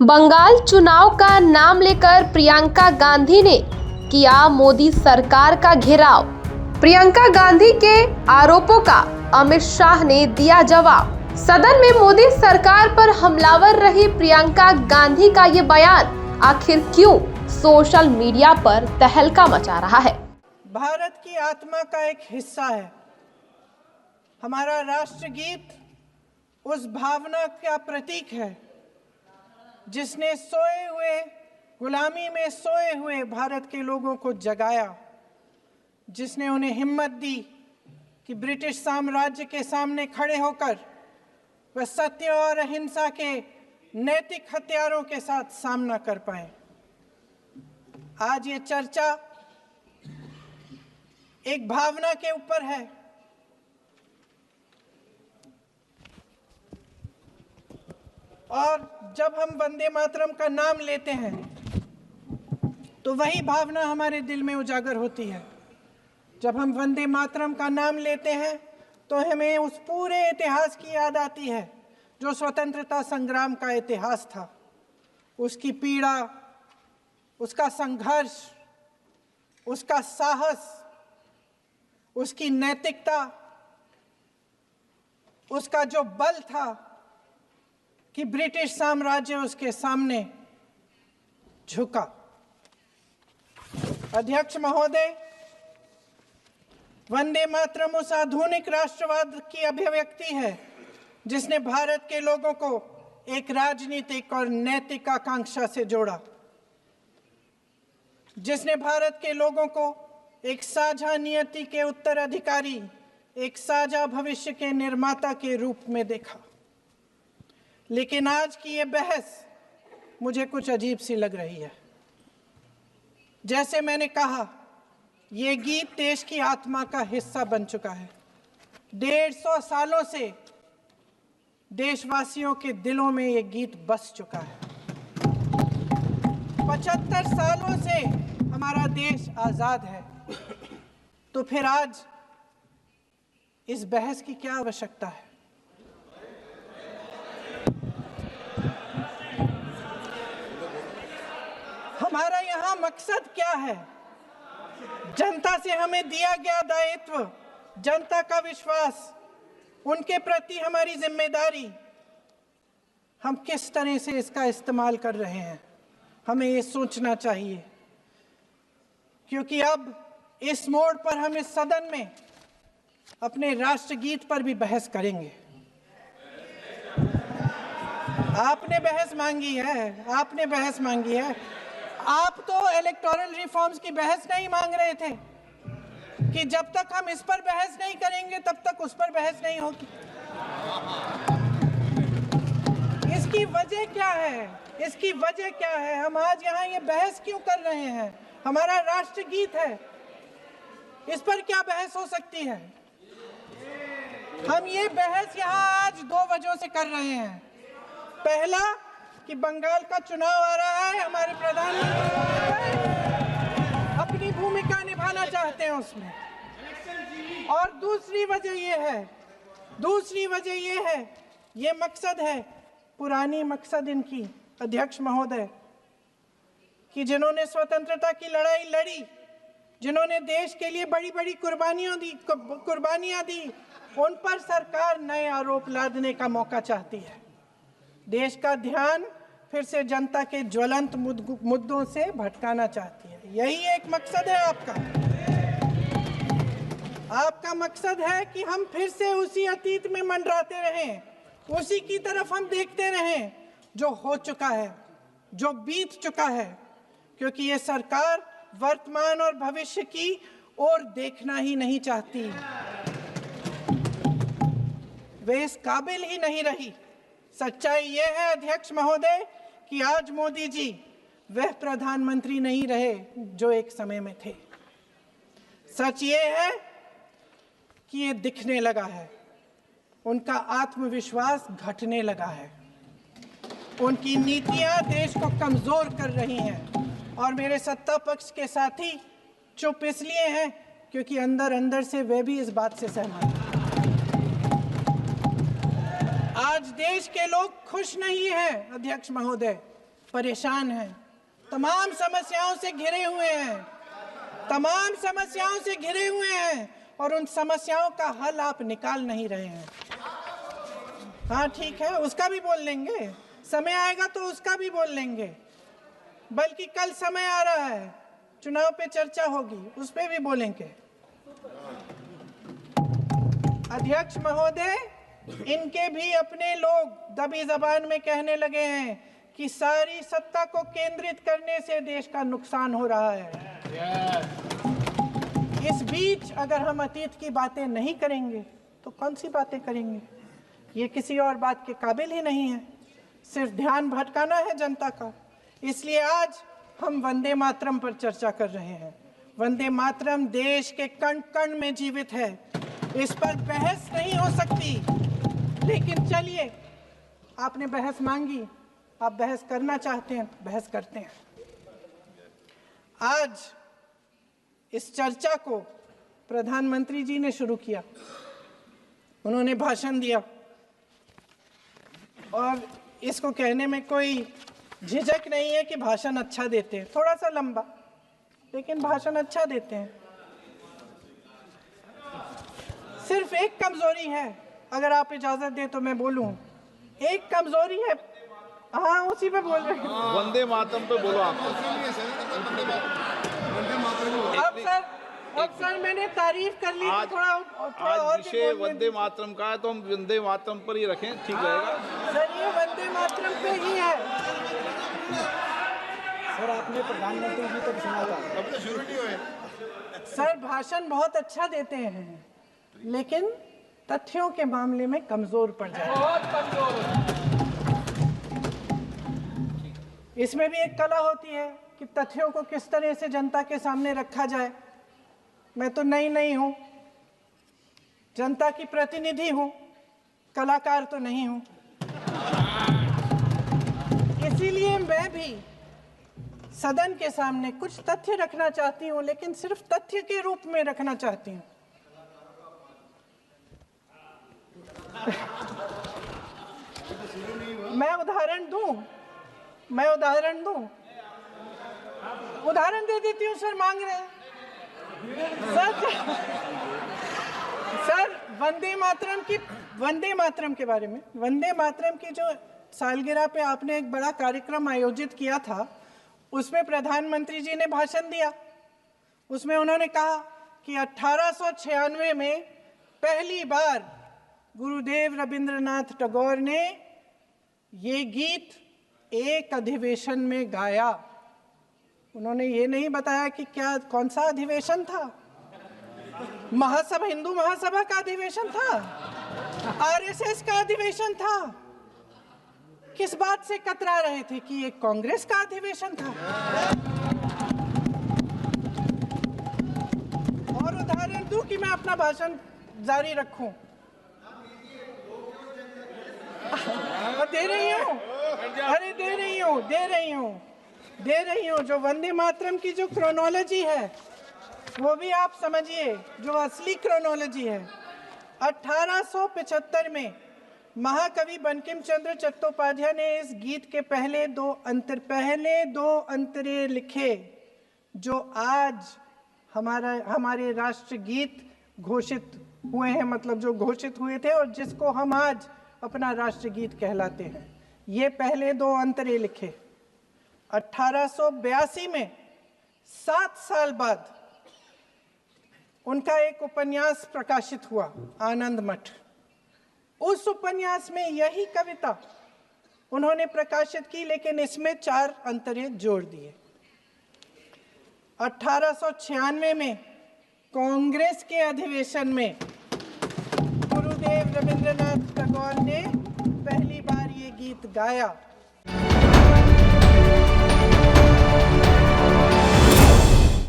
बंगाल चुनाव का नाम लेकर प्रियंका गांधी ने किया मोदी सरकार का घेराव। प्रियंका गांधी के आरोपों का अमित शाह ने दिया जवाब। सदन में मोदी सरकार पर हमलावर रही प्रियंका गांधी का ये बयान आखिर क्यों सोशल मीडिया पर तहलका मचा रहा है। भारत की आत्मा का एक हिस्सा है। हमारा राष्ट्रगीत उस भावना का प्रतीक है जिसने सोए हुए, गुलामी में सोए हुए भारत के लोगों को जगाया, जिसने उन्हें हिम्मत दी कि ब्रिटिश साम्राज्य के सामने खड़े होकर वह सत्य और अहिंसा के नैतिक हथियारों के साथ सामना कर पाए। आज ये चर्चा एक भावना के ऊपर है। और जब हम वंदे मातरम का नाम लेते हैं तो वही भावना हमारे दिल में उजागर होती है। जब हम वंदे मातरम का नाम लेते हैं तो हमें उस पूरे इतिहास की याद आती है जो स्वतंत्रता संग्राम का इतिहास था, उसकी पीड़ा, उसका संघर्ष, उसका साहस, उसकी नैतिकता, उसका जो बल था कि ब्रिटिश साम्राज्य उसके सामने झुका। अध्यक्ष महोदय, वंदे मातरम उस आधुनिक राष्ट्रवाद की अभिव्यक्ति है जिसने भारत के लोगों को एक राजनीतिक और नैतिक आकांक्षा से जोड़ा, जिसने भारत के लोगों को एक साझा नियति के उत्तराधिकारी, एक साझा भविष्य के निर्माता के रूप में देखा। लेकिन आज की ये बहस मुझे कुछ अजीब सी लग रही है। जैसे मैंने कहा, ये गीत देश की आत्मा का हिस्सा बन चुका है। 150 सालों से देशवासियों के दिलों में ये गीत बस चुका है। 75 सालों से हमारा देश आजाद है। तो फिर आज इस बहस की क्या आवश्यकता है? हमारा यहाँ मकसद क्या है? जनता से हमें दिया गया दायित्व, जनता का विश्वास, उनके प्रति हमारी जिम्मेदारी, हम किस तरह से इसका इस्तेमाल कर रहे हैं, हमें ये सोचना चाहिए। क्योंकि अब इस मोड़ पर हम इस सदन में अपने राष्ट्रगीत पर भी बहस करेंगे। आपने बहस मांगी है, आपने बहस मांगी है। आप तो इलेक्टोरल रिफॉर्म्स की बहस नहीं मांग रहे थे कि जब तक हम इस पर बहस नहीं करेंगे तब तक उस पर बहस नहीं होगी। इसकी वजह क्या है? इसकी वजह क्या है? हम आज यहाँ ये बहस क्यों कर रहे हैं? हमारा राष्ट्रगीत है, इस पर क्या बहस हो सकती है? हम ये बहस यहाँ आज 2 वजहों से कर रहे हैं। पहला कि बंगाल का चुनाव आ रहा है, हमारे प्रधानमंत्री अपनी भूमिका निभाना चाहते हैं उसमें। और दूसरी वजह ये है, ये मकसद है, पुरानी मकसद इनकी, अध्यक्ष महोदय, कि जिन्होंने स्वतंत्रता की लड़ाई लड़ी, जिन्होंने देश के लिए बड़ी बड़ी कुर्बानियां दी, उन पर सरकार नए आरोप लादने का मौका चाहती है। देश का ध्यान फिर से जनता के ज्वलंत मुद्दों से भटकाना चाहती है। यही एक मकसद है आपका। आपका मकसद है कि हम फिर से उसी अतीत में मंडराते रहें, उसी की तरफ हम देखते रहें जो हो चुका है, जो बीत चुका है। क्योंकि ये सरकार वर्तमान और भविष्य की ओर देखना ही नहीं चाहती, वे इस काबिल ही नहीं रही। सच्चाई ये है अध्यक्ष महोदय कि आज मोदी जी वह प्रधानमंत्री नहीं रहे जो एक समय में थे। सच ये है कि ये दिखने लगा है, उनका आत्मविश्वास घटने लगा है, उनकी नीतियां देश को कमजोर कर रही हैं। और मेरे सत्ता पक्ष के साथी चुप इसलिए हैं क्योंकि अंदर अंदर से वे भी इस बात से सहमत हैं। आज देश के लोग खुश नहीं हैं अध्यक्ष महोदय, परेशान हैं, तमाम समस्याओं से घिरे हुए हैं, तमाम समस्याओं से घिरे हुए हैं और उन समस्याओं का हल आप निकाल नहीं रहे हैं। हाँ ठीक है, उसका भी बोल लेंगे, समय आएगा तो उसका भी बोल लेंगे, बल्कि कल समय आ रहा है, चुनाव पे चर्चा होगी, उस पे भी बोलेंगे। अध्यक्ष महोदय, इनके भी अपने लोग दबी जबान में कहने लगे हैं कि सारी सत्ता को केंद्रित करने से देश का नुकसान हो रहा है। इस बीच अगर हम अतीत की बातें नहीं करेंगे तो कौन सी बातें करेंगे? ये किसी और बात के काबिल ही नहीं है, सिर्फ ध्यान भटकाना है जनता का। इसलिए आज हम वंदे मातरम पर चर्चा कर रहे हैं। वंदे मातरम देश के कण कण में जीवित है, इस पर बहस नहीं हो सकती। लेकिन चलिए, आपने बहस मांगी, आप बहस करना चाहते हैं, बहस करते हैं। आज इस चर्चा को प्रधानमंत्री जी ने शुरू किया, उन्होंने भाषण दिया और इसको कहने में कोई झिझक नहीं है कि भाषण अच्छा देते हैं, थोड़ा सा लंबा, लेकिन भाषण अच्छा देते हैं। सिर्फ एक कमजोरी है, अगर आप इजाजत दें तो मैं बोलूं, एक कमजोरी है। हाँ, उसी पे बोल रहे हैं, वंदे मातरम पे बोलो आप। अब सर मैंने तारीफ कर ली, थोड़ा और विषय वंदे मातरम का है तो हम वंदे मातरम पर ही रखें, ठीक रहेगा। सर ये वंदे मातरम पे ही है। सर आपने प्रधानमंत्री जी तक सुना था, अब तो शुरू नहीं हुए। सर भाषण बहुत अच्छा देते हैं, लेकिन तथ्यों के मामले में कमजोर पड़ जाते हैं। बहुत कमजोर। इसमें भी एक कला होती है कि तथ्यों को किस तरह से जनता के सामने रखा जाए। मैं तो नई हूं, जनता की प्रतिनिधि हूं, कलाकार तो नहीं हूं। इसीलिए मैं भी सदन के सामने कुछ तथ्य रखना चाहती हूं, लेकिन सिर्फ तथ्य के रूप में रखना चाहती हूं। मैं उदाहरण दूं, उदाहरण दे देती हूँ। सर मांग रहे हैं सर वंदे मातरम के बारे में, वंदे मातरम की जो सालगिरह पे आपने एक बड़ा कार्यक्रम आयोजित किया था, उसमें प्रधानमंत्री जी ने भाषण दिया। उसमें उन्होंने कहा कि 1896 में पहली बार गुरुदेव रविंद्रनाथ टैगोर ने ये गीत एक अधिवेशन में गाया। उन्होंने ये नहीं बताया कि कौन सा अधिवेशन था, महासभा, हिंदू महासभा का अधिवेशन था, आरएसएस का अधिवेशन था। किस बात से कतरा रहे थे कि ये कांग्रेस का अधिवेशन था? और उदाहरण दूं कि मैं अपना भाषण जारी रखूं? दे रही हूं, अरे दे रही हूं। जो वंदे मातरम की जो क्रोनोलॉजी है वो भी आप समझिए, जो असली क्रोनोलॉजी है। 1875 में महाकवि बंकिम चंद्र चट्टोपाध्याय ने इस गीत के पहले दो अंतरे लिखे, जो आज हमारे राष्ट्रगीत घोषित हुए हैं, मतलब जो घोषित हुए थे और जिसको हम आज अपना राष्ट्रगीत कहलाते हैं। ये पहले दो अंतरे लिखे। 1882 में 7 साल बाद उनका एक उपन्यास प्रकाशित हुआ, आनंद मठ। उस उपन्यास में यही कविता उन्होंने प्रकाशित की, लेकिन इसमें 4 अंतरे जोड़ दिए। 1896 में कांग्रेस के अधिवेशन में गुरुदेव रविंद्रनाथ टैगोर ने पहली बार ये गीत गाया।